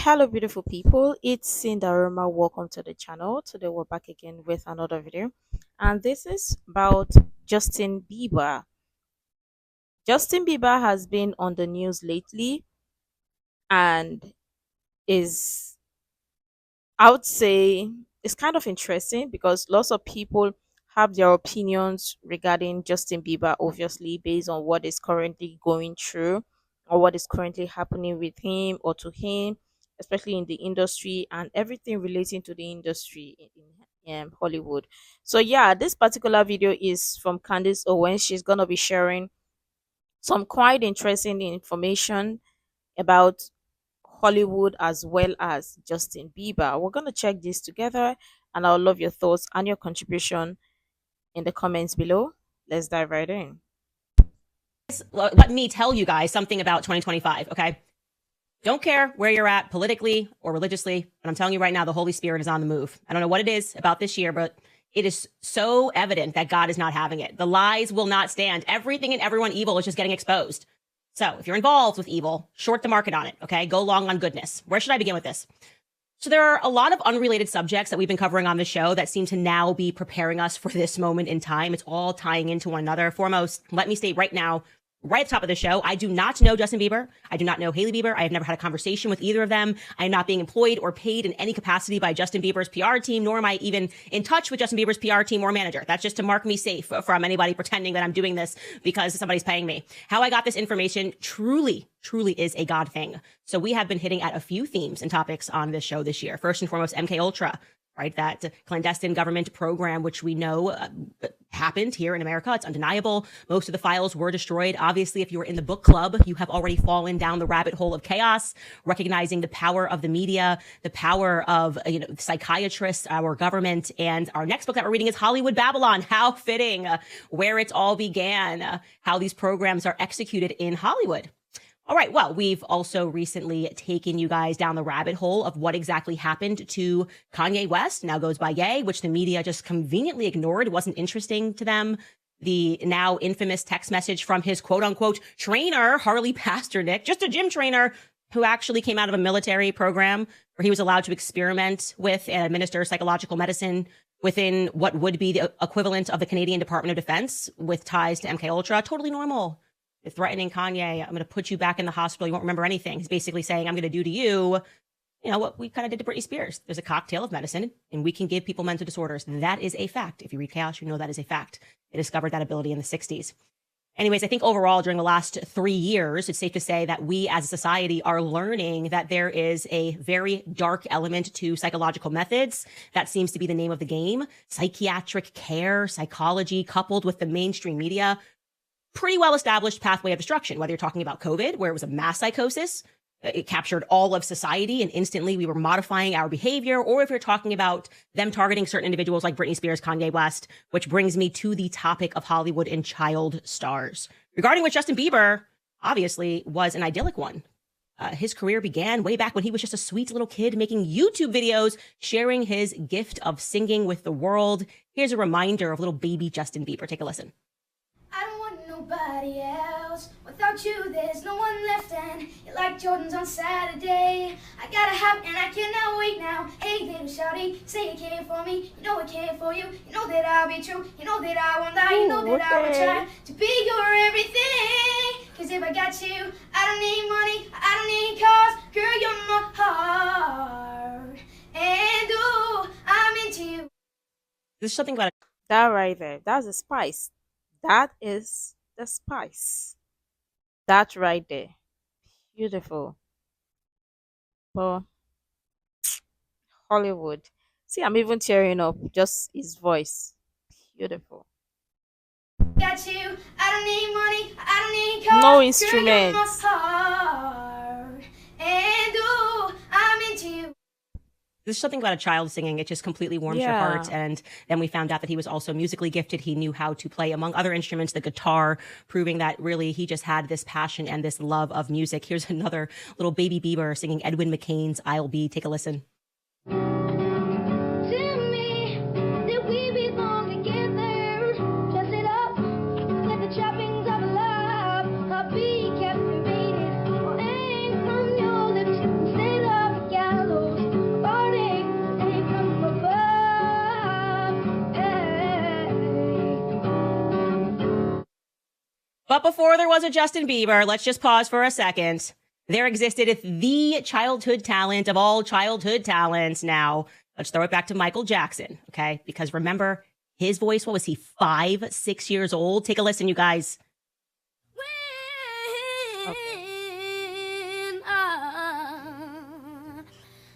Hello, beautiful people. It's Cinderella. Welcome to the channel. Today, we're back again with another video, and this is about Justin Bieber. Justin Bieber has been on the news lately and is, I would say, it's kind of interesting because lots of people have their opinions regarding Justin Bieber, obviously, based on what is currently going through or what is currently happening with him or to him, especially in the industry and everything relating to the industry in Hollywood. So, yeah, this particular video is from Candace Owens. She's going to be sharing some quite interesting information about Hollywood as well as Justin Bieber. We're going to check this together and I'll love your thoughts and your contribution in the comments below. Let's dive right in. Let me tell you guys something about 2025, okay? Don't care where you're at politically or religiously, but I'm telling you right now, the Holy Spirit is on the move. I don't know what it is about this year, but it is so evident that God is not having it. The lies will not stand. Everything and everyone evil is just getting exposed. So if you're involved with evil, short the market on it, okay? Go long on goodness. Where should I begin with this? So there are a lot of unrelated subjects that we've been covering on the show that seem to now be preparing us for this moment in time. It's all tying into one another. Foremost, let me state right now, right at the top of the show, I do not know Justin Bieber. I do not know Hailey Bieber. I have never had a conversation with either of them. I am not being employed or paid in any capacity by Justin Bieber's PR team, nor am I even in touch with Justin Bieber's PR team or manager. That's just to mark me safe from anybody pretending that I'm doing this because somebody's paying me. How I got this information truly is a God thing. So we have been hitting at a few themes and topics on this show this year. First and foremost, MK Ultra. Right, that clandestine government program, which we know happened here in America. It's undeniable. Most of the files were destroyed. Obviously, if you were in the book club, you have already fallen down the rabbit hole of chaos, recognizing the power of the media, the power of psychiatrists, our government. And our next book that we're reading is Hollywood Babylon. How fitting, where it all began, how these programs are executed in Hollywood. All right, well, we've also recently taken you guys down the rabbit hole of what exactly happened to Kanye West, now goes by Ye, which the media just conveniently ignored. It wasn't interesting to them. The now infamous text message from his quote-unquote trainer, Harley Pasternak, just a gym trainer, who actually came out of a military program where he was allowed to experiment with and administer psychological medicine within what would be the equivalent of the Canadian Department of Defense with ties to MK Ultra. Totally normal. Threatening Kanye, I'm going to put you back in the hospital. You won't remember anything. He's basically saying, I'm going to do to you, what we kind of did to Britney Spears. There's a cocktail of medicine and we can give people mental disorders. That is a fact. If you read Chaos, you know that is a fact. They discovered that ability in the 60s. Anyways, I think overall during the last 3 years, it's safe to say that we as a society are learning that there is a very dark element to psychological methods. That seems to be the name of the game. Psychiatric care, psychology, coupled with the mainstream media. Pretty well-established pathway of destruction, whether you're talking about COVID, where it was a mass psychosis, it captured all of society and instantly we were modifying our behavior, or if you're talking about them targeting certain individuals like Britney Spears, Kanye West, which brings me to the topic of Hollywood and child stars. Regarding which Justin Bieber, obviously, was an idyllic one. His career began way back when he was just a sweet little kid making YouTube videos, sharing his gift of singing with the world. Here's a reminder of little baby Justin Bieber. Take a listen. Nobody else. Without you, there's no one left, and you're like Jordan's on Saturday. I gotta have, and I cannot wait now. Hey, little shawty, say you care for me. You know I care for you. You know that I'll be true. You know that I won't lie. You know that I will try to be your everything. Cause if I got you, I don't need money. I don't need cars. Girl, you're my heart. And ooh, I'm into you. There's something about That right there, that's the spice. That is the spice. That right there. Beautiful. Well, Hollywood. See, I'm even tearing up. Just his voice. Beautiful. Got you. I don't need money. I don't need cars. No instruments. Girl, you're my heart. And ooh, I'm into you. There's something about a child singing. It just completely warms your heart. And then we found out that he was also musically gifted. He knew how to play, among other instruments, the guitar, proving that really he just had this passion and this love of music. Here's another little baby Bieber singing Edwin McCain's I'll Be. Take a listen. But before there was a Justin Bieber, let's just pause for a second. There existed the childhood talent of all childhood talents. Now, let's throw it back to Michael Jackson, okay? Because remember, his voice, what was he, 5, 6 years old? Take a listen, you guys. When I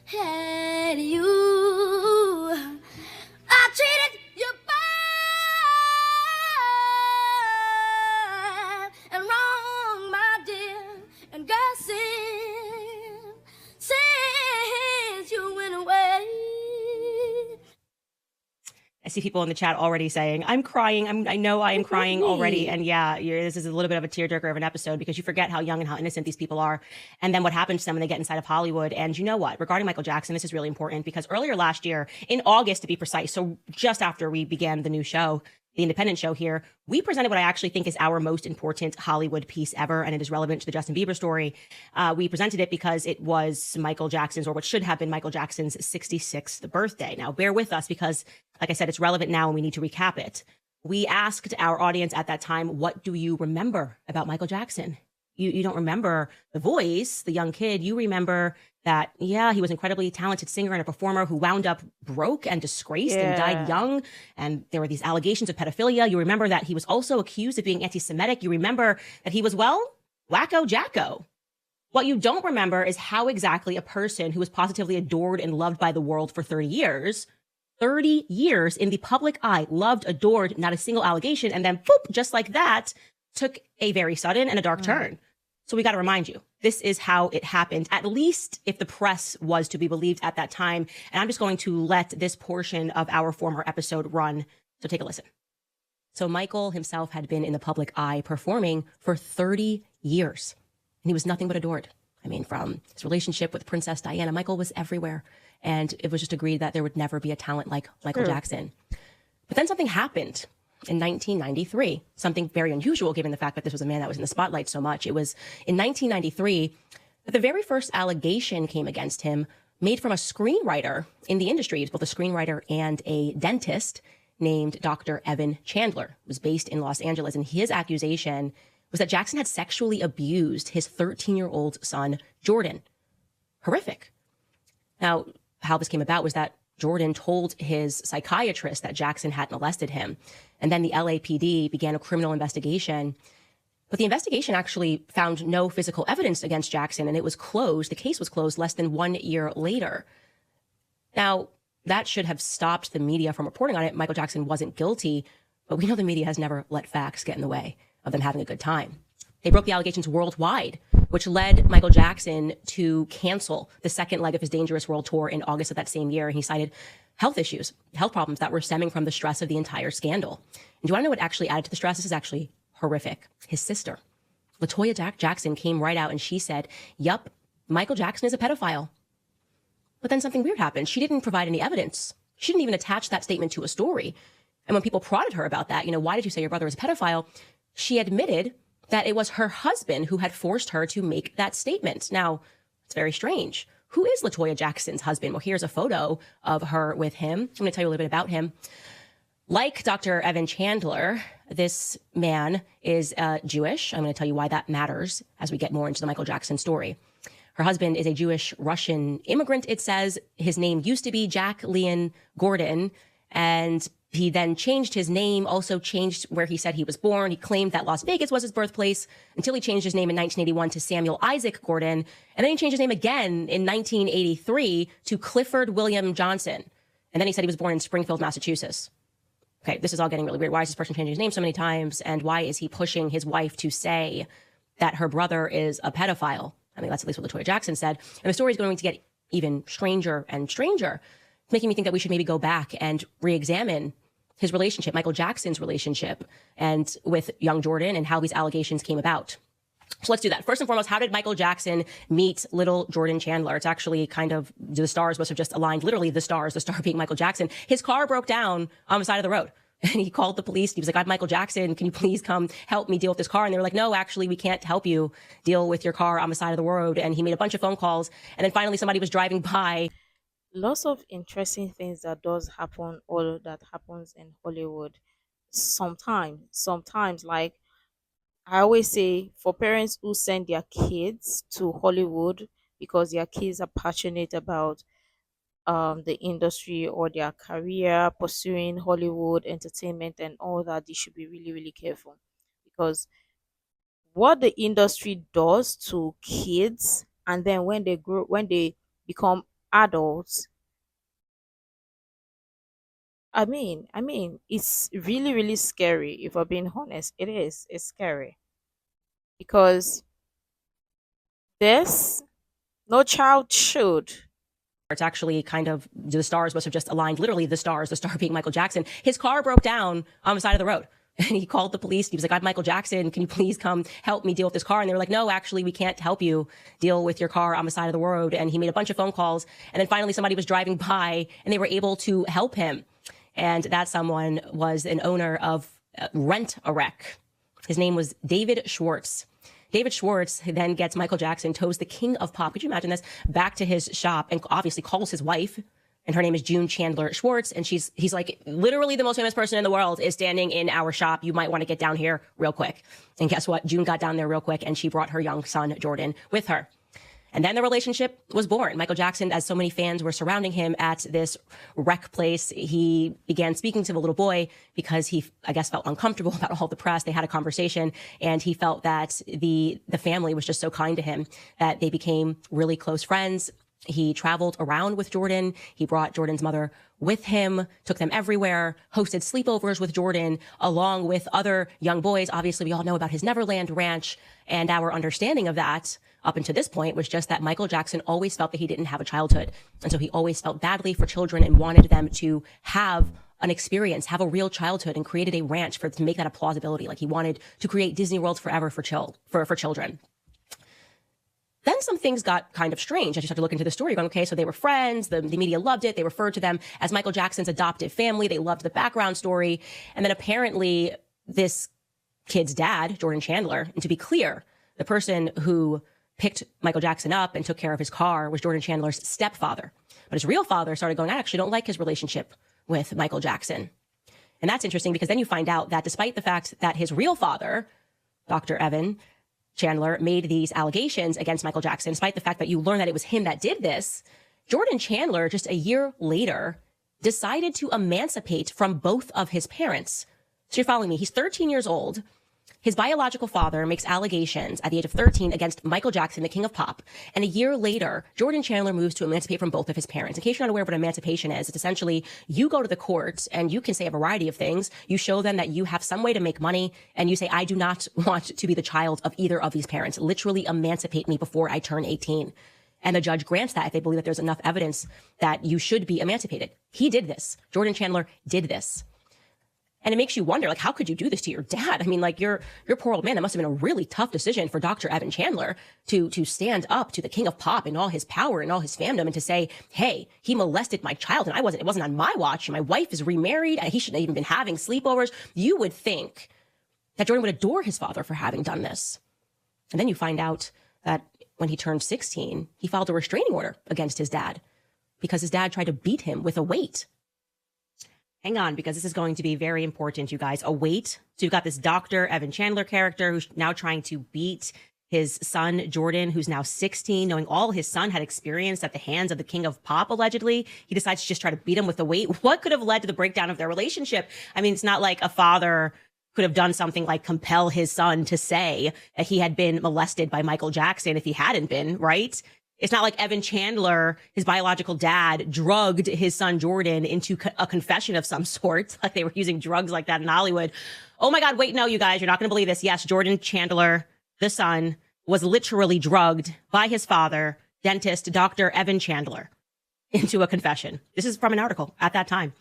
had you, I treated you bad and wrong, my dear. And God, since you went away. I see people in the chat already saying, I'm crying. I know I am crying already. And yeah, this is a little bit of a tearjerker of an episode because you forget how young and how innocent these people are. And then what happens to them when they get inside of Hollywood. And you know what? Regarding Michael Jackson, this is really important because earlier last year, in August to be precise, so just after we began the new show, the independent show here, we presented what I actually think is our most important Hollywood piece ever, and it is relevant to the Justin Bieber story. We presented it because it was Michael Jackson's, or what should have been Michael Jackson's 66th birthday. Now, bear with us because, like I said, it's relevant now and we need to recap it. We asked our audience at that time, what do you remember about Michael Jackson? You don't remember the voice, the young kid. You remember that, yeah, he was an incredibly talented singer and a performer who wound up broke and disgraced and died young. And there were these allegations of pedophilia. You remember that he was also accused of being anti-Semitic. You remember that he was, well, wacko jacko. What you don't remember is how exactly a person who was positively adored and loved by the world for 30 years in the public eye, loved, adored, not a single allegation, and then boop, just like that, took a very sudden and a dark turn. So we got to remind you, this is how it happened, at least if the press was to be believed at that time. And I'm just going to let this portion of our former episode run. So take a listen. So Michael himself had been in the public eye performing for 30 years, and he was nothing but adored. I mean, from his relationship with Princess Diana, Michael was everywhere. And it was just agreed that there would never be a talent like Michael Jackson. But then something happened in 1993, something very unusual given the fact that this was a man that was in the spotlight so much. It was in 1993 that the very first allegation came against him, made from a screenwriter in the industry. He's both a screenwriter and a dentist named Dr. Evan Chandler, who was based in Los Angeles. And his accusation was that Jackson had sexually abused his 13-year-old son, Jordan. Horrific. Now, how this came about was that Jordan told his psychiatrist that Jackson had molested him. And then the LAPD began a criminal investigation. But the investigation actually found no physical evidence against Jackson, and it was closed. The case was closed less than 1 year later. Now, that should have stopped the media from reporting on it. Michael Jackson wasn't guilty, but we know the media has never let facts get in the way of them having a good time. They broke the allegations worldwide, which led Michael Jackson to cancel the second leg of his Dangerous World Tour in August of that same year. And he cited health issues, health problems that were stemming from the stress of the entire scandal. And do you want to know what actually added to the stress? This is actually horrific. His sister, LaToya Jackson, came right out and she said, yup, Michael Jackson is a pedophile. But then something weird happened. She didn't provide any evidence. She didn't even attach that statement to a story. And when people prodded her about that, why did you say your brother is a pedophile? She admitted that it was her husband who had forced her to make that statement. Now, it's very strange. Who is LaToya Jackson's husband? Well, here's a photo of her with him. I'm going to tell you a little bit about him. Like Dr. Evan Chandler, this man is Jewish. I'm going to tell you why that matters as we get more into the Michael Jackson story. Her husband is a Jewish Russian immigrant, it says. His name used to be Jack Leon Gordon, and he then changed his name, also changed where he said he was born. He claimed that Las Vegas was his birthplace until he changed his name in 1981 to Samuel Isaac Gordon. And then he changed his name again in 1983 to Clifford William Johnson. And then he said he was born in Springfield, Massachusetts. Okay, this is all getting really weird. Why is this person changing his name so many times? And why is he pushing his wife to say that her brother is a pedophile? I mean, that's at least what LaToya Jackson said. And the story is going to get even stranger and stranger, making me think that we should maybe go back and re-examine his relationship, Michael Jackson's relationship, and with young Jordan and how these allegations came about. So let's do that. First and foremost, how did Michael Jackson meet little Jordan Chandler? It's actually kind of, the stars must have just aligned, literally the star being Michael Jackson. His car broke down on the side of the road. And he called the police. He was like, I'm Michael Jackson. Can you please come help me deal with this car? And they were like, no, actually, we can't help you deal with your car on the side of the road. And he made a bunch of phone calls. And then finally somebody was driving by. Lots of interesting things that does happen, all that happens in Hollywood. Sometimes, like I always say for parents who send their kids to Hollywood because their kids are passionate about the industry or their career pursuing Hollywood entertainment and all that, they should be really, really careful because what the industry does to kids and then when they become adults, it's really, really scary. If I'm being honest, it's scary because this no child should. It's actually kind of, the stars must have just aligned, literally the stars, the star being Michael Jackson. His car broke down on the side of the road. And he called the police. He was like, I'm Michael Jackson. Can you please come help me deal with this car? And they were like, no, actually, we can't help you deal with your car on the side of the road. And he made a bunch of phone calls. And then finally somebody was driving by and they were able to help him. And that someone was an owner of Rent-A-Wreck. His name was David Schwartz. David Schwartz then gets Michael Jackson, tows the king of pop, could you imagine this, back to his shop and obviously calls his wife, and her name is June Chandler Schwartz, and he's like, literally the most famous person in the world is standing in our shop. You might want to get down here real quick. And guess what? June got down there real quick, and she brought her young son, Jordan, with her. And then the relationship was born. Michael Jackson, as so many fans were surrounding him at this rec place, he began speaking to the little boy because he, I guess, felt uncomfortable about all the press. They had a conversation, and he felt that the family was just so kind to him that they became really close friends. He traveled around with Jordan. He brought Jordan's mother with him, took them everywhere, hosted sleepovers with Jordan, along with other young boys. Obviously, we all know about his Neverland Ranch, and our understanding of that up until this point was just that Michael Jackson always felt that he didn't have a childhood. And so he always felt badly for children and wanted them to have an experience, have a real childhood, and created a ranch to make that a plausibility. Like he wanted to create Disney World forever for children. Then some things got kind of strange. I just had to look into the story going, okay, so they were friends. The media loved it. They referred to them as Michael Jackson's adoptive family. They loved the background story. And then apparently this kid's dad, Jordan Chandler, and to be clear, the person who picked Michael Jackson up and took care of his car was Jordan Chandler's stepfather. But his real father started going, I actually don't like his relationship with Michael Jackson. And that's interesting because then you find out that despite the fact that his real father, Dr. Evan Chandler, made these allegations against Michael Jackson, despite the fact that you learn that it was him that did this, Jordan Chandler, just a year later, decided to emancipate from both of his parents. So you're following me. He's 13 years old. His biological father makes allegations at the age of 13 against Michael Jackson, the king of pop. And a year later, Jordan Chandler moves to emancipate from both of his parents. In case you're not aware of what emancipation is, it's essentially you go to the court and you can say a variety of things. You show them that you have some way to make money and you say, I do not want to be the child of either of these parents. Literally emancipate me before I turn 18. And the judge grants that if they believe that there's enough evidence that you should be emancipated. He did this. Jordan Chandler did this. And it makes you wonder, like, how could you do this to your dad? I mean, like, your poor old man, that must have been a really tough decision for Dr. Evan Chandler to stand up to the king of pop and all his power and all his fandom and to say, hey, he molested my child and it wasn't on my watch. My wife is remarried and he shouldn't have even been having sleepovers. You would think that Jordan would adore his father for having done this. And then you find out that when he turned 16, he filed a restraining order against his dad because his dad tried to beat him with a weight. Hang on, because this is going to be very important, you guys. A weight. So you've got this Dr. Evan Chandler character who's now trying to beat his son, Jordan, who's now 16, knowing all his son had experienced at the hands of the king of pop, allegedly. He decides to just try to beat him with a weight. What could have led to the breakdown of their relationship? I mean, it's not like a father could have done something like compel his son to say that he had been molested by Michael Jackson if he hadn't been, right? It's not like Evan Chandler, his biological dad, drugged his son Jordan into a confession of some sort, like they were using drugs like that in Hollywood. Oh my God, wait, no, you guys, you're not going to believe this. Yes, Jordan Chandler, the son, was literally drugged by his father, dentist Dr. Evan Chandler, into a confession. This is from an article at that time.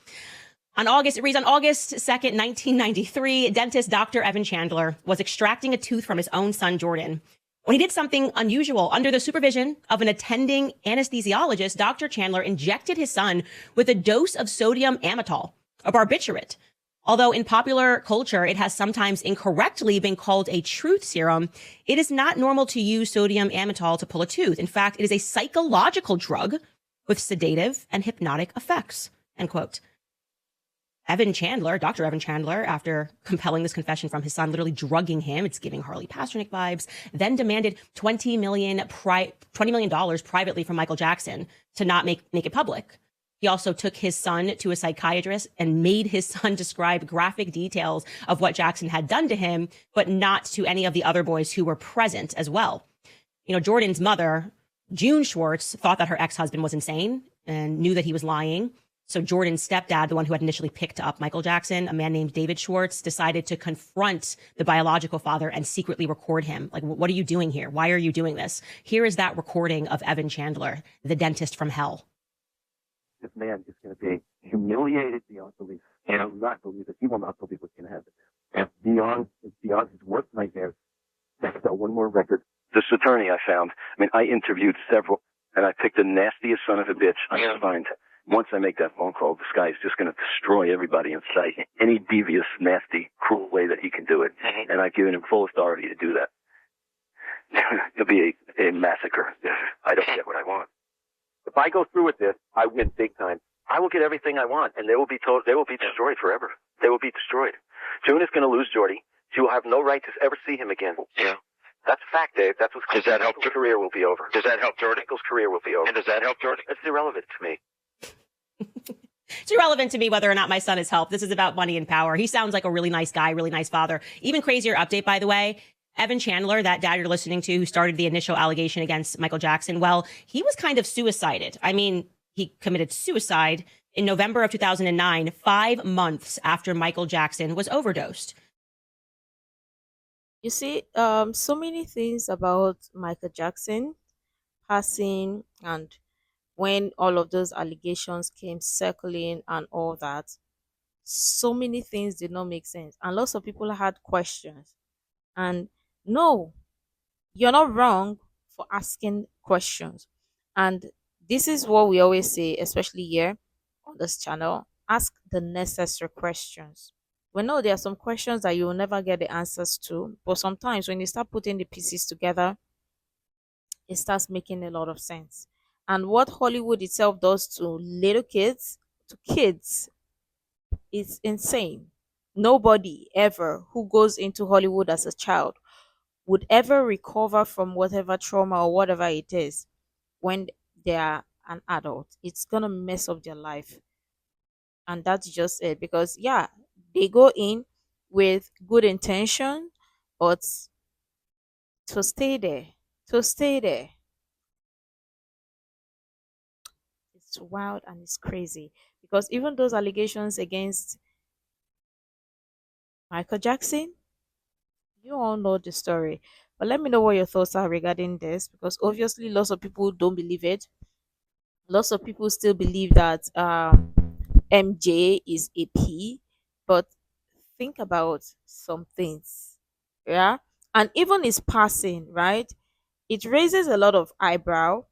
It reads, on August 2nd, 1993, dentist Dr. Evan Chandler was extracting a tooth from his own son Jordan when he did something unusual. Under the supervision of an attending anesthesiologist, Dr. Chandler injected his son with a dose of sodium amytal, a barbiturate. Although in popular culture, it has sometimes incorrectly been called a truth serum, it is not normal to use sodium amytal to pull a tooth. In fact, it is a psychological drug with sedative and hypnotic effects, end quote. Evan Chandler, Dr. Evan Chandler, after compelling this confession from his son, literally drugging him, it's giving Harley Pasternak vibes, then demanded $20 million privately from Michael Jackson to not make it public. He also took his son to a psychiatrist and made his son describe graphic details of what Jackson had done to him, but not to any of the other boys who were present as well. You know, Jordan's mother, June Schwartz, thought that her ex-husband was insane and knew that he was lying. So Jordan's stepdad, the one who had initially picked up Michael Jackson, a man named David Schwartz, decided to confront the biological father and secretly record him. Like, what are you doing here? Why are you doing this? Here is that recording of Evan Chandler, the dentist from hell. This man is going to be humiliated beyond belief. And I will not believe it. He will not believe what's going to happen. And beyond his worst nightmares, that's the one more record. This attorney I found, I interviewed several, and I picked the nastiest son of a bitch I could find. Once I make that phone call, this guy is just going to destroy everybody in sight. Any devious, nasty, cruel way that he can do it. And I've given him full authority to do that. It'll be a massacre if I don't get what I want. If I go through with this, I win big time. I will get everything I want, and they will be destroyed forever. They will be destroyed. June is going to lose Jordy. She will have no right to ever see him again. Yeah. That's a fact, Dave. That's what's Does that help? Michael's career will be over. Does that help Jordy? Michael's career will be over. And does that help Jordy? It's irrelevant to me. It's irrelevant to me whether or not my son is helped. This is about money and power. He sounds like a really nice guy, really nice father. Even crazier update, by the way. Evan Chandler, that dad you're listening to, who started the initial allegation against Michael Jackson, well, he was kind of suicided. He committed suicide in November of 2009, 5 months after Michael Jackson was overdosed. You see, so many things about Michael Jackson passing, and when all of those allegations came circling and all that, so many things did not make sense. And lots of people had questions. And no, you're not wrong for asking questions. And this is what we always say, especially here on this channel: ask the necessary questions. We know there are some questions that you will never get the answers to, but sometimes when you start putting the pieces together, it starts making a lot of sense. And what Hollywood itself does to little kids, to kids, is insane. Nobody ever who goes into Hollywood as a child would ever recover from whatever trauma or whatever it is when they are an adult. It's gonna mess up their life. And that's just it. Because yeah, they go in with good intention, but to stay there, it's wild and it's crazy. Because even those allegations against Michael Jackson, you all know the story. But let me know what your thoughts are regarding this, because obviously lots of people don't believe it. Lots of people still believe that MJ is a P, but think about some things. Yeah. And even his passing, right? It raises a lot of eyebrow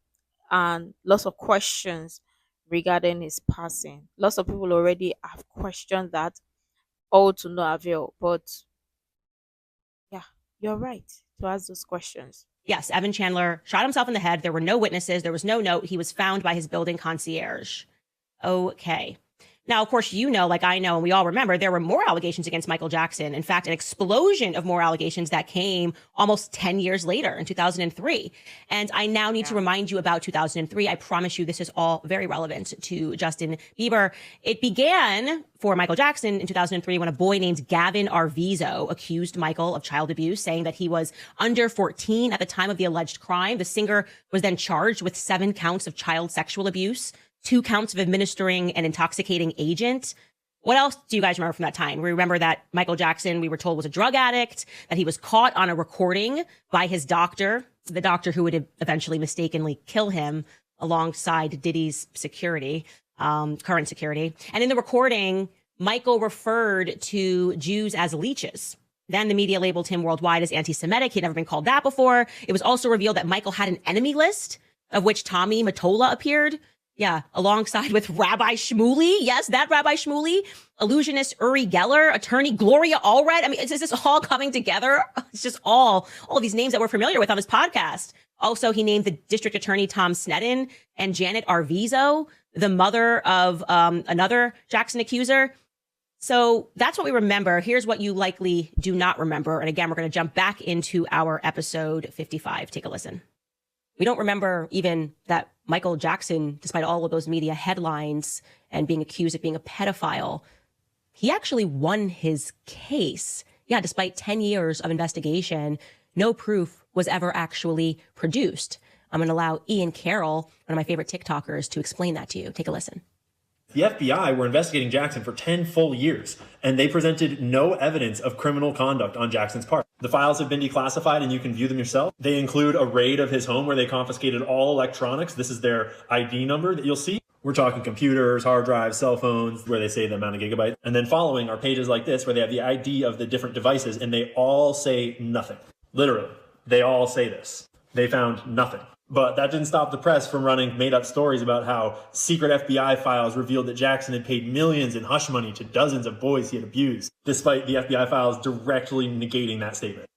and lots of questions regarding his passing. Lots of people already have questioned that, all to no avail. But yeah, you're right to ask those questions. Yes, Evan Chandler shot himself in the head. There were no witnesses. There was no note. He was found by his building concierge. Okay. Now, of course, you know, like I know, and we all remember, there were more allegations against Michael Jackson. In fact, an explosion of more allegations that came almost 10 years later in 2003. And I now need to remind you about 2003. I promise you this is all very relevant to Justin Bieber. It began for Michael Jackson in 2003 when a boy named Gavin Arvizo accused Michael of child abuse, saying that he was under 14 at the time of the alleged crime. The singer was then charged with 7 counts of child sexual abuse, 2 counts of administering an intoxicating agent. What else do you guys remember from that time? We remember that Michael Jackson, we were told, was a drug addict, that he was caught on a recording by his doctor, the doctor who would eventually mistakenly kill him alongside Diddy's security, current security. And in the recording, Michael referred to Jews as leeches. Then the media labeled him worldwide as anti-Semitic. He'd never been called that before. It was also revealed that Michael had an enemy list, of which Tommy Mottola appeared. Yeah, alongside with Rabbi Shmuley. Yes, that Rabbi Shmuley. Illusionist Uri Geller, attorney Gloria Allred. I mean, is this all coming together? It's just all of these names that we're familiar with on this podcast. Also, he named the district attorney Tom Sneddon and Janet Arvizo, the mother of another Jackson accuser. So that's what we remember. Here's what you likely do not remember. And again, we're going to jump back into our episode 55. Take a listen. We don't remember even that Michael Jackson, despite all of those media headlines and being accused of being a pedophile, he actually won his case. Yeah, despite 10 years of investigation, no proof was ever actually produced. I'm going to allow Ian Carroll, one of my favorite TikTokers, to explain that to you. Take a listen. The FBI were investigating Jackson for 10 full years, and they presented no evidence of criminal conduct on Jackson's part. The files have been declassified, and you can view them yourself. They include a raid of his home where they confiscated all electronics. This is their ID number that you'll see. We're talking computers, hard drives, cell phones, where they say the amount of gigabytes. And then following are pages like this, where they have the ID of the different devices, and they all say nothing. Literally, they all say this. They found nothing. But that didn't stop the press from running made-up stories about how secret FBI files revealed that Jackson had paid millions in hush money to dozens of boys he had abused, despite the FBI files directly negating that statement.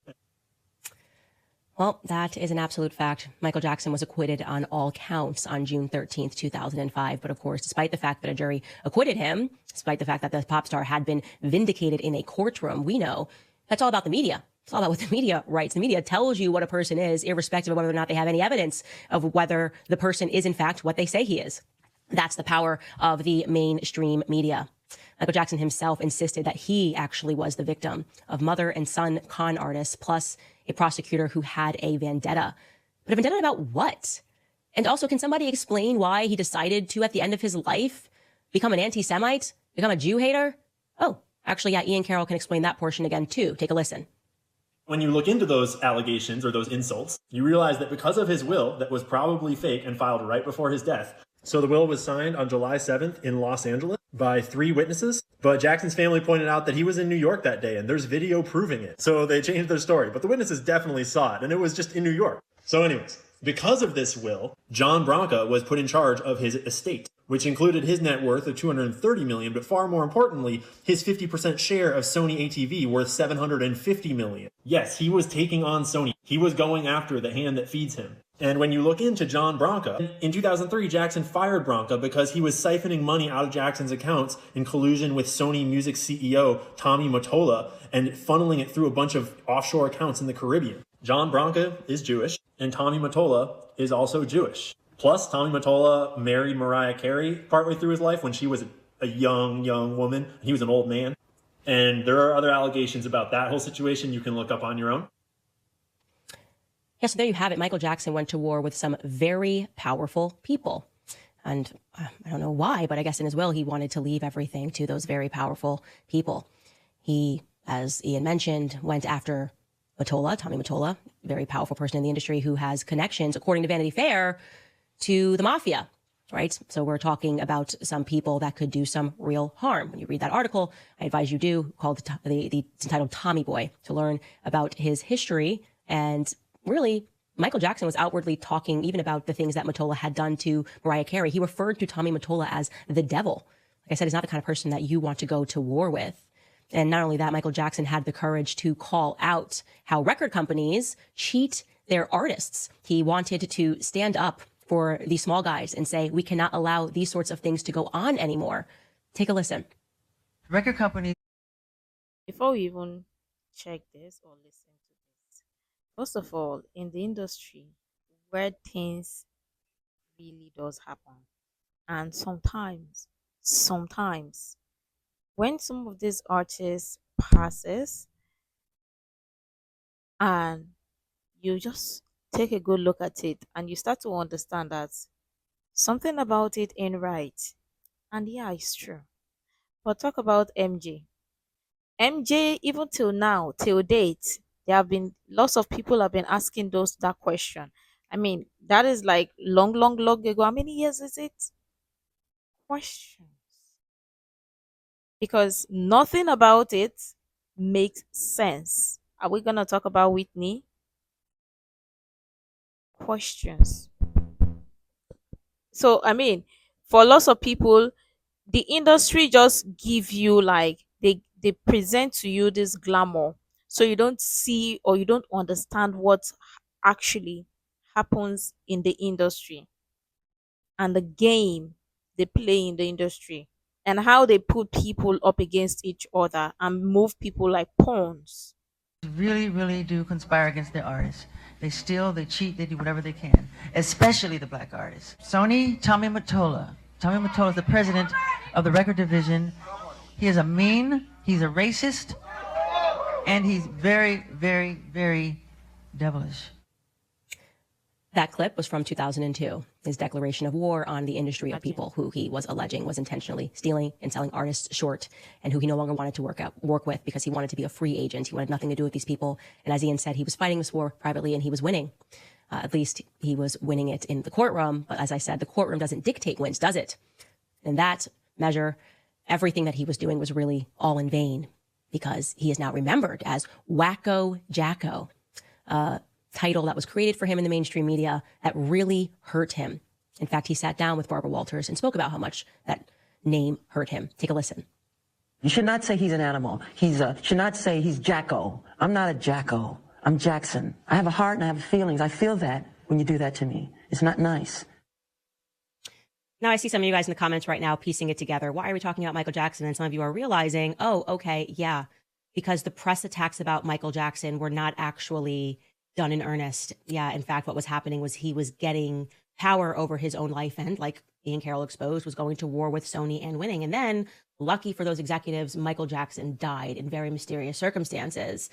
Well, that is an absolute fact. Michael Jackson was acquitted on all counts on June 13th, 2005. But of course, despite the fact that a jury acquitted him, despite the fact that the pop star had been vindicated in a courtroom, we know that's all about the media. It's all about what the media writes. The media tells you what a person is, irrespective of whether or not they have any evidence of whether the person is, in fact, what they say he is. That's the power of the mainstream media. Michael Jackson himself insisted that he actually was the victim of mother and son con artists, plus a prosecutor who had a vendetta. But a vendetta about what? And also, can somebody explain why he decided to, at the end of his life, become an anti-Semite, become a Jew hater? Oh, actually, yeah, Ian Carroll can explain that portion again, too. Take a listen. When you look into those allegations or those insults, you realize that because of his will that was probably fake and filed right before his death. So the will was signed on July 7th in Los Angeles by 3 witnesses. But Jackson's family pointed out that he was in New York that day and there's video proving it. So they changed their story. But the witnesses definitely saw it and it was just in New York. So anyways, because of this will, John Branca was put in charge of his estate, which included his net worth of $230 million, but far more importantly, his 50% share of Sony ATV worth $750 million. Yes, he was taking on Sony. He was going after the hand that feeds him. And when you look into John Branca, in 2003, Jackson fired Branca because he was siphoning money out of Jackson's accounts in collusion with Sony Music CEO Tommy Mottola and funneling it through a bunch of offshore accounts in the Caribbean. John Branca is Jewish, and Tommy Mottola is also Jewish. Plus, Tommy Mottola married Mariah Carey partway through his life when she was a young woman. He was an old man. And there are other allegations about that whole situation you can look up on your own. Yeah, so there you have it. Michael Jackson went to war with some very powerful people. And I don't know why, but I guess in his will, he wanted to leave everything to those very powerful people. He, as Ian mentioned, went after Mottola, Tommy Mottola, very powerful person in the industry who has connections, according to Vanity Fair, to the mafia, right? So we're talking about some people that could do some real harm. When you read that article, I advise you do, called it's entitled Tommy Boy, to learn about his history. And really, Michael Jackson was outwardly talking even about the things that Mottola had done to Mariah Carey. He referred to Tommy Mottola as the devil. Like I said, he's not the kind of person that you want to go to war with. And not only that, Michael Jackson had the courage to call out how record companies cheat their artists. He wanted to stand up for these small guys and say, we cannot allow these sorts of things to go on anymore. Take a listen. Record companies. Before we even check this or listen to this, first of all, in the industry, where things really does happen, and sometimes, when some of these artists passes, and you just take a good look at it, and you start to understand that something about it ain't right. And yeah, it's true. But talk about MJ. MJ, even till now, till date, there have been lots of people have been asking those that question. I mean, that is like long ago. How many years is it? Questions. Because nothing about it makes sense. Are we gonna talk about Whitney? Questions. So I mean, for lots of people, the industry just give you like they present to you this glamour, so you don't see or you don't understand what actually happens in the industry and the game they play in the industry. and how they put people up against each other and move people like pawns. really, really do conspire against the artists. They steal, they cheat, they do whatever they can, especially the black artists. Tommy Mottola. Tommy Mottola is the president of the record division. He is a mean, he's a racist, and he's very, very, very devilish. That clip was from 2002, his declaration of war on the industry of people who he was alleging was intentionally stealing and selling artists short, and who he no longer wanted to work with because he wanted to be a free agent. He wanted nothing to do with these people. And as Ian said, he was fighting this war privately, and he was winning. At least he was winning it in the courtroom. But as I said, the courtroom doesn't dictate wins, does it? In that measure, everything that he was doing was really all in vain, because he is now remembered as Wacko Jacko. Title that was created for him in the mainstream media that really hurt him. In fact, he sat down with Barbara Walters and spoke about how much that name hurt him. Take a listen. You should not say he's an animal. Should not say he's Jacko. I'm not a Jacko. I'm Jackson. I have a heart and I have feelings. I feel that when you do that to me. It's not nice. Now I see some of you guys in the comments right now piecing it together. Why are we talking about Michael Jackson? And some of you are realizing, oh, okay, yeah, because the press attacks about Michael Jackson were not actually done in earnest. Yeah, in fact, what was happening was he was getting power over his own life, and like Ian Carroll exposed, was going to war with Sony and winning. And then, lucky for those executives, Michael Jackson died in very mysterious circumstances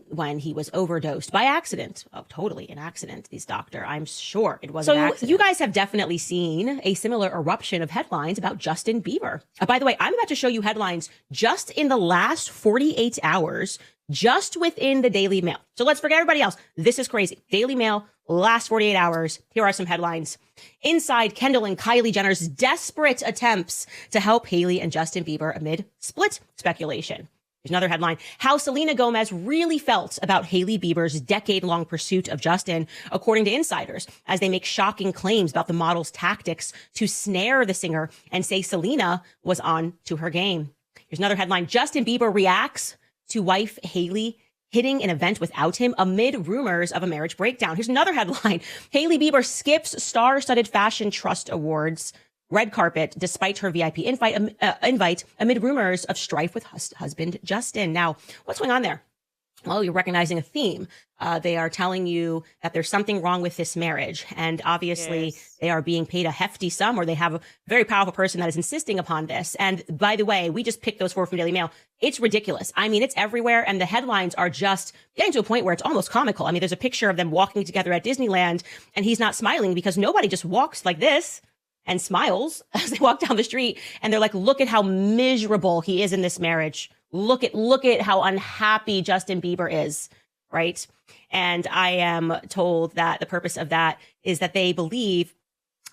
when he was overdosed by accident. Oh, totally an accident, this doctor. I'm sure it was an accident. So you guys have definitely seen a similar eruption of headlines about Justin Bieber. By the way, I'm about to show you headlines just in the last 48 hours, just within the Daily Mail. So let's forget everybody else. This is crazy. Daily Mail, last 48 hours. Here are some headlines. Inside Kendall and Kylie Jenner's desperate attempts to help Hailey and Justin Bieber amid split speculation. Here's another headline. How Selena Gomez really felt about Hailey Bieber's decade-long pursuit of Justin, according to insiders, as they make shocking claims about the model's tactics to snare the singer and say Selena was on to her game. Here's another headline. Justin Bieber reacts to wife Hailey hitting an event without him amid rumors of a marriage breakdown. Here's another headline. Hailey Bieber skips star-studded fashion trust awards red carpet despite her VIP invite amid rumors of strife with husband Justin. Now, what's going on there? Well, you're recognizing a theme. They are telling you that there's something wrong with this marriage. And obviously they are being paid a hefty sum, or they have a very powerful person that is insisting upon this. And by the way, we just picked those four from Daily Mail. It's ridiculous. I mean, it's everywhere. And the headlines are just getting to a point where it's almost comical. I mean, there's a picture of them walking together at Disneyland, and he's not smiling because nobody just walks like this and smiles as they walk down the street. And they're like, look at how miserable he is in this marriage. Look at how unhappy Justin Bieber is, right? And I am told that the purpose of that is that they believe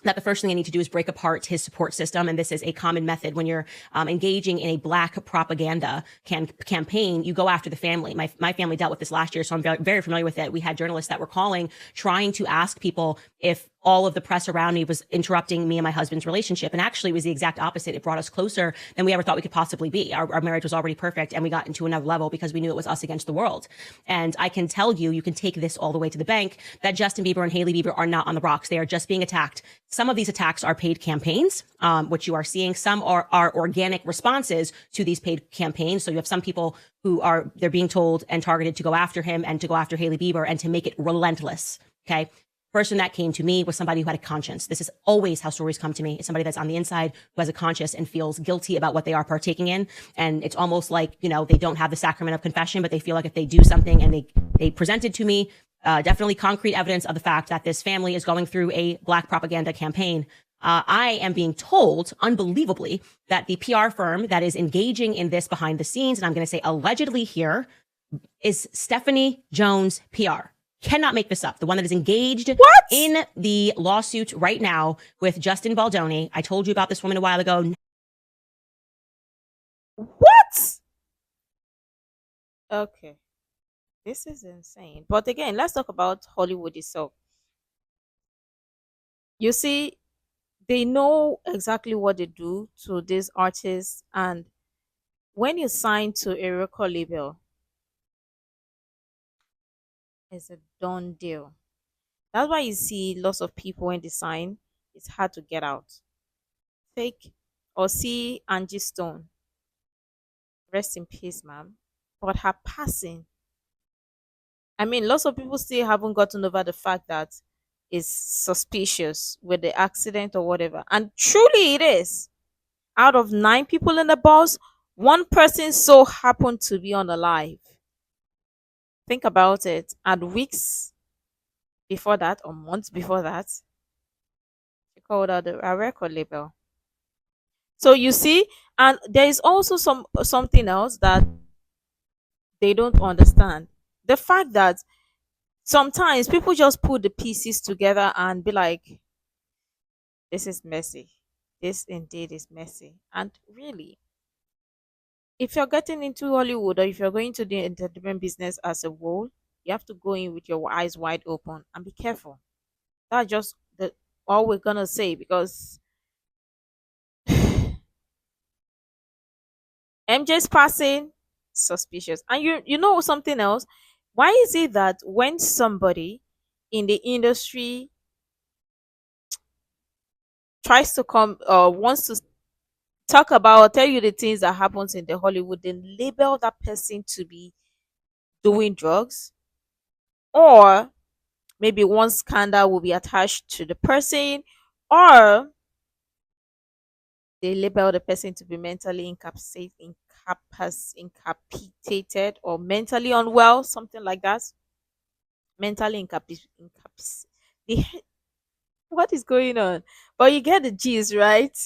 that the first thing they need to do is break apart his support system. And this is a common method when you're engaging in a black propaganda campaign. You go after the family. My family dealt with this last year, so I'm very familiar with it. We had journalists that were calling, trying to ask people if all of the press around me was interrupting me and my husband's relationship. And actually it was the exact opposite. It brought us closer than we ever thought we could possibly be. Our marriage was already perfect, and we got into another level because we knew it was us against the world. And I can tell you, you can take this all the way to the bank, that Justin Bieber and Hailey Bieber are not on the rocks. They are just being attacked. Some of these attacks are paid campaigns, which you are seeing. Some are organic responses to these paid campaigns. So you have some people who they're being told and targeted to go after him and to go after Hailey Bieber and to make it relentless. Okay. Person that came to me was somebody who had a conscience. This is always how stories come to me. It's somebody that's on the inside who has a conscience and feels guilty about what they are partaking in. And it's almost like, they don't have the sacrament of confession, but they feel like if they do something, and they presented to me definitely concrete evidence of the fact that this family is going through a black propaganda campaign. I am being told, unbelievably, that the PR firm that is engaging in this behind the scenes, and I'm going to say allegedly here, is Stephanie Jones PR. Cannot make this up. The one that is engaged in the lawsuit right now with Justin Baldoni. I told you about this woman a while ago. What? Okay. This is insane. But again, let's talk about Hollywood itself. You see, they know exactly what they do to these artists. And when you sign to a record label, it's a done deal. That's why you see lots of people when they sign, it's hard to get out. Fake or see Angie Stone. Rest in peace, ma'am. But her passing, I mean, lots of people still haven't gotten over the fact that it's suspicious with the accident or whatever. And truly it is. Out of 9 people in the bus, one person so happened to be unalive. Think about it. And weeks before that, or months before that, she called out a record label. So you see, and there is also something else that they don't understand. The fact that sometimes people just put the pieces together and be like, this is messy. This indeed is messy. And really, if you're getting into Hollywood or if you're going to the entertainment business as a whole, you have to go in with your eyes wide open and be careful. That's just all we're gonna say, because MJ's passing, suspicious. And you know something else? Why is it that when somebody in the industry tries to come or wants to talk about or tell you the things that happens in the Hollywood, then label that person to be doing drugs, or maybe one scandal will be attached to the person, or they label the person to be mentally incapacitated or mentally unwell, something like that. Mentally incapacitated. What is going on? But you get the gist, right?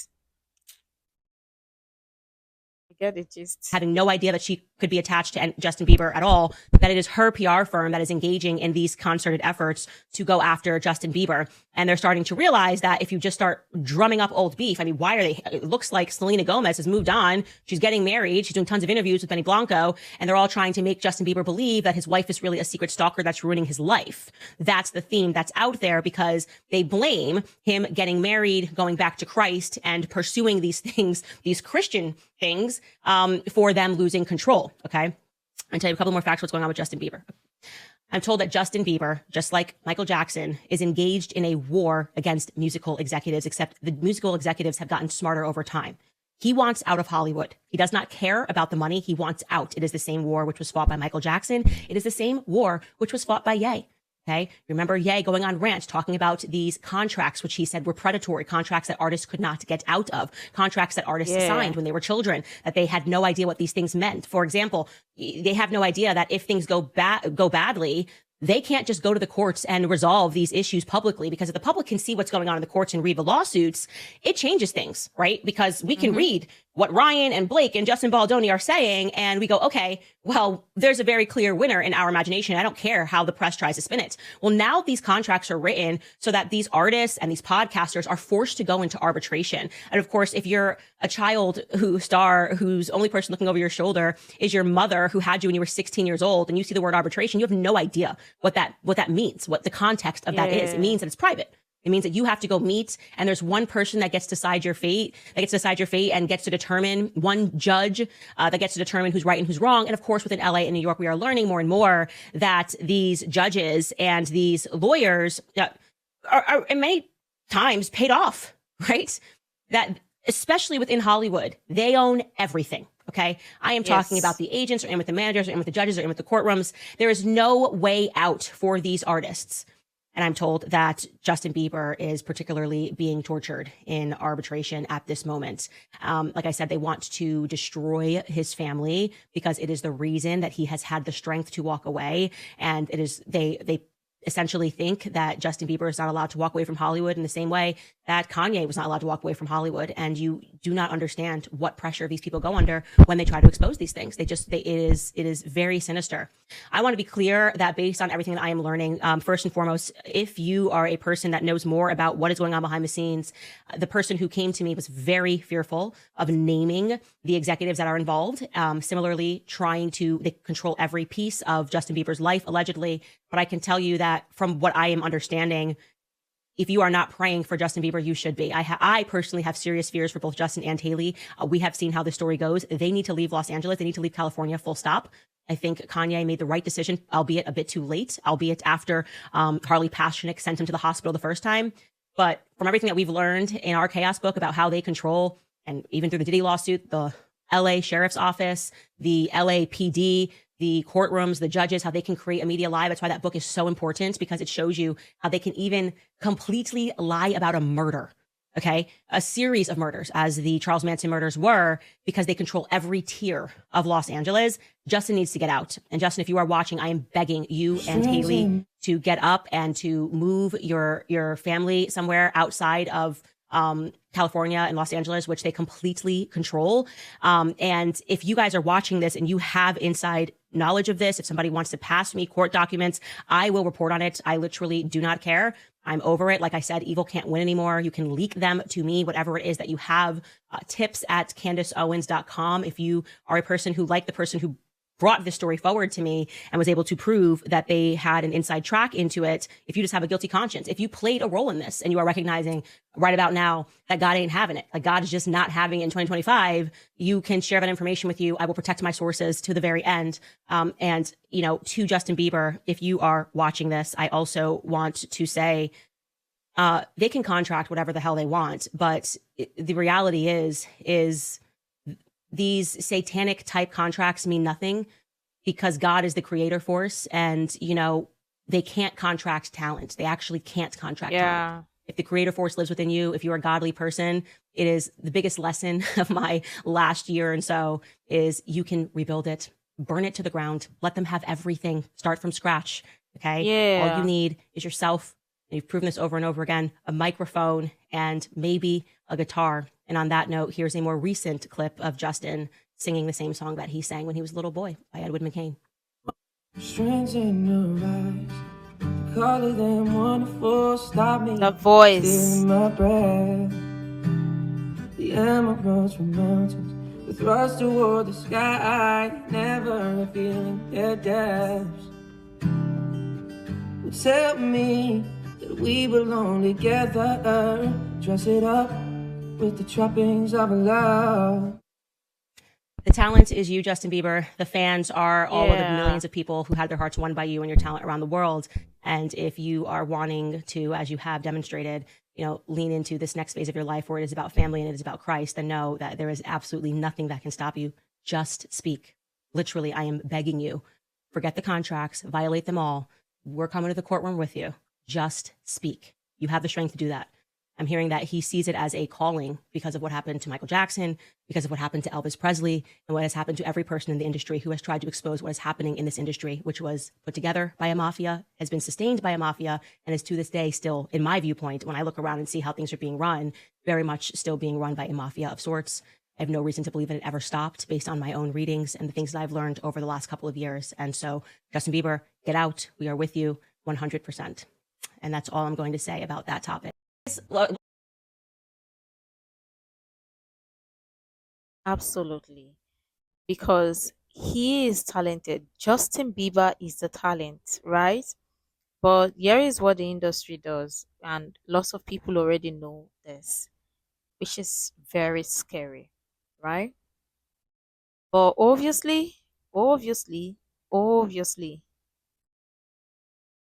You get the gist. Having no idea that she could be attached to Justin Bieber at all, that it is her PR firm that is engaging in these concerted efforts to go after Justin Bieber. And they're starting to realize that if you just start drumming up old beef, I mean, why are they? It looks like Selena Gomez has moved on. She's getting married. She's doing tons of interviews with Benny Blanco. And they're all trying to make Justin Bieber believe that his wife is really a secret stalker that's ruining his life. That's the theme that's out there, because they blame him getting married, going back to Christ, and pursuing these things, these Christian things, for them losing control. Okay. I'll tell you a couple more facts what's going on with Justin Bieber. I'm told that Justin Bieber, just like Michael Jackson, is engaged in a war against musical executives, except the musical executives have gotten smarter over time. He wants out of Hollywood. He does not care about the money. He wants out. It is the same war which was fought by Michael Jackson. It is the same war which was fought by Ye. Okay. Remember Ye going on rant talking about these contracts, which he said were predatory contracts that artists could not get out of, contracts that artists signed when they were children, that they had no idea what these things meant. For example, they have no idea that if things go badly, they can't just go to the courts and resolve these issues publicly, because if the public can see what's going on in the courts and read the lawsuits, it changes things, right? Because we can read what Ryan and Blake and Justin Baldoni are saying, and we go, okay, well, there's a very clear winner in our imagination. I don't care how the press tries to spin it. Well, now these contracts are written so that these artists and these podcasters are forced to go into arbitration. And of course, if you're a child whose only person looking over your shoulder is your mother who had you when you were 16 years old, and you see the word arbitration, you have no idea what that means, what the context of that is. It means that it's private. It means that you have to go meet, and there's one person that gets to decide your fate, and gets to determine, one judge that gets to determine who's right and who's wrong. And of course, within LA and New York, we are learning more and more that these judges and these lawyers are many times paid off, right? That especially within Hollywood, they own everything. Okay. I am talking about the agents, or in with the managers, or in with the judges, or in with the courtrooms. There is no way out for these artists. And I'm told that Justin Bieber is particularly being tortured in arbitration at this moment. Like I said, they want to destroy his family because it is the reason that he has had the strength to walk away. And it is, they essentially think that Justin Bieber is not allowed to walk away from Hollywood in the same way that Kanye was not allowed to walk away from Hollywood. And you do not understand what pressure these people go under when they try to expose these things. It is very sinister. I want to be clear that based on everything that I am learning, first and foremost, if you are a person that knows more about what is going on behind the scenes, the person who came to me was very fearful of naming the executives that are involved. Similarly, trying to control every piece of Justin Bieber's life, allegedly. But I can tell you that from what I am understanding, if you are not praying for Justin Bieber, you should be. I personally have serious fears for both Justin and Haley. We have seen how the story goes. They need to leave Los Angeles. They need to leave California, full stop. I think Kanye made the right decision, albeit a bit too late, albeit after Harley Pasternak sent him to the hospital the first time. But from everything that we've learned in our Chaos book about how they control and even through the Diddy lawsuit, the LA Sheriff's Office, the LAPD, the courtrooms, the judges, how they can create a media lie. That's why that book is so important, because it shows you how they can even completely lie about a murder. Okay. A series of murders, as the Charles Manson murders were, because they control every tier of Los Angeles. Justin needs to get out. And Justin, if you are watching, I am begging you and Haley to get up and to move your family somewhere outside of California and Los Angeles, which they completely control. And if you guys are watching this and you have inside knowledge of this, if somebody wants to pass me court documents, I will report on it. I literally do not care. I'm over it. Like I said, evil can't win anymore. You can leak them to me, whatever it is that you have. Tips at CandaceOwens.com. If you are a person who, like the person who brought this story forward to me and was able to prove that they had an inside track into it, if you just have a guilty conscience, if you played a role in this and you are recognizing right about now that God ain't having it, like God is just not having it in 2025, you can share that information with you. I will protect my sources to the very end. And, you know, to Justin Bieber, if you are watching this, I also want to say, they can contract whatever the hell they want, but the reality is these satanic type contracts mean nothing, because God is the creator force, and, you know, they can't contract talent. They actually can't contract talent. If the creator force lives within you, if you're a godly person, it is the biggest lesson of my last year and so is you can rebuild it, burn it to the ground, let them have everything, start from scratch. Okay. All you need is yourself. And you've proven this over and over again, a microphone and maybe a guitar. And on that note, here's a more recent clip of Justin singing the same song that he sang when he was a little boy by Edward McCain. Strings in your eyes, the color them wonderful, stop me. The voice. Stealing my breath. The emeralds from mountains, the thrust toward the sky, never revealing their depths. Well, tell me that we belong together, dress it up with the trappings of love. The talent is you, Justin Bieber. The fans are all of the millions of people who had their hearts won by you and your talent around the world. And if you are wanting to, as you have demonstrated, you know, lean into this next phase of your life where it is about family and it is about Christ, then know that there is absolutely nothing that can stop you. Just speak. Literally, I am begging you. Forget the contracts, violate them all. We're coming to the courtroom with you. Just speak. You have the strength to do that. I'm hearing that he sees it as a calling because of what happened to Michael Jackson, because of what happened to Elvis Presley, and what has happened to every person in the industry who has tried to expose what is happening in this industry, which was put together by a mafia, has been sustained by a mafia, and is to this day still, in my viewpoint, when I look around and see how things are being run, very much still being run by a mafia of sorts. I have no reason to believe that it ever stopped based on my own readings and the things that I've learned over the last couple of years. And so, Justin Bieber, get out. We are with you 100%. And that's all I'm going to say about that topic. Absolutely. Because he is talented. Justin Bieber is the talent, right? But here is what the industry does, and lots of people already know this, which is very scary, right? But obviously,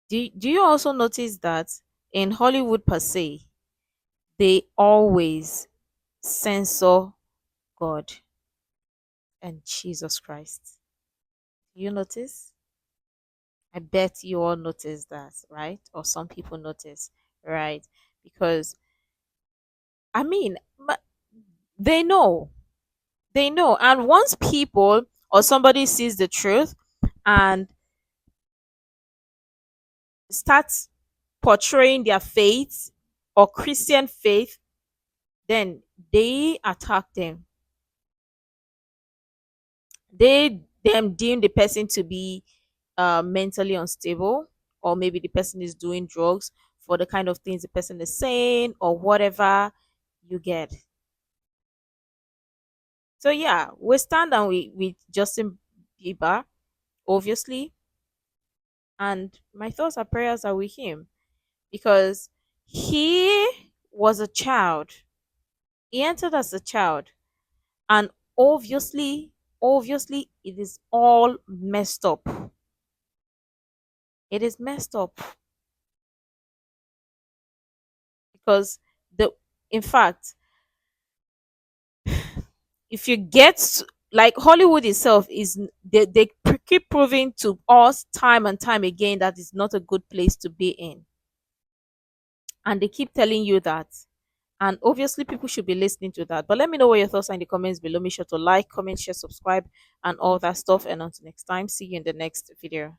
do you also notice that in Hollywood per se, they always censor God and Jesus Christ? Do you notice? I bet you all notice that, right? Or some people notice, right? Because I mean, they know, and once people or somebody sees the truth and starts portraying their faith or Christian faith, then they attack them. They them deem the person to be mentally unstable, or maybe the person is doing drugs for the kind of things the person is saying, or whatever you get. So yeah, we stand and we with Justin Bieber, obviously, and my thoughts and prayers are with him because he was a child. He entered as a child, and obviously, it is all messed up. It is messed up because the in fact if you get like Hollywood itself is they keep proving to us time and time again that it's not a good place to be in, and they keep telling you that. And obviously, people should be listening to that. But let me know what your thoughts are in the comments below. Make sure to like, comment, share, subscribe, and all that stuff. And until next time, see you in the next video.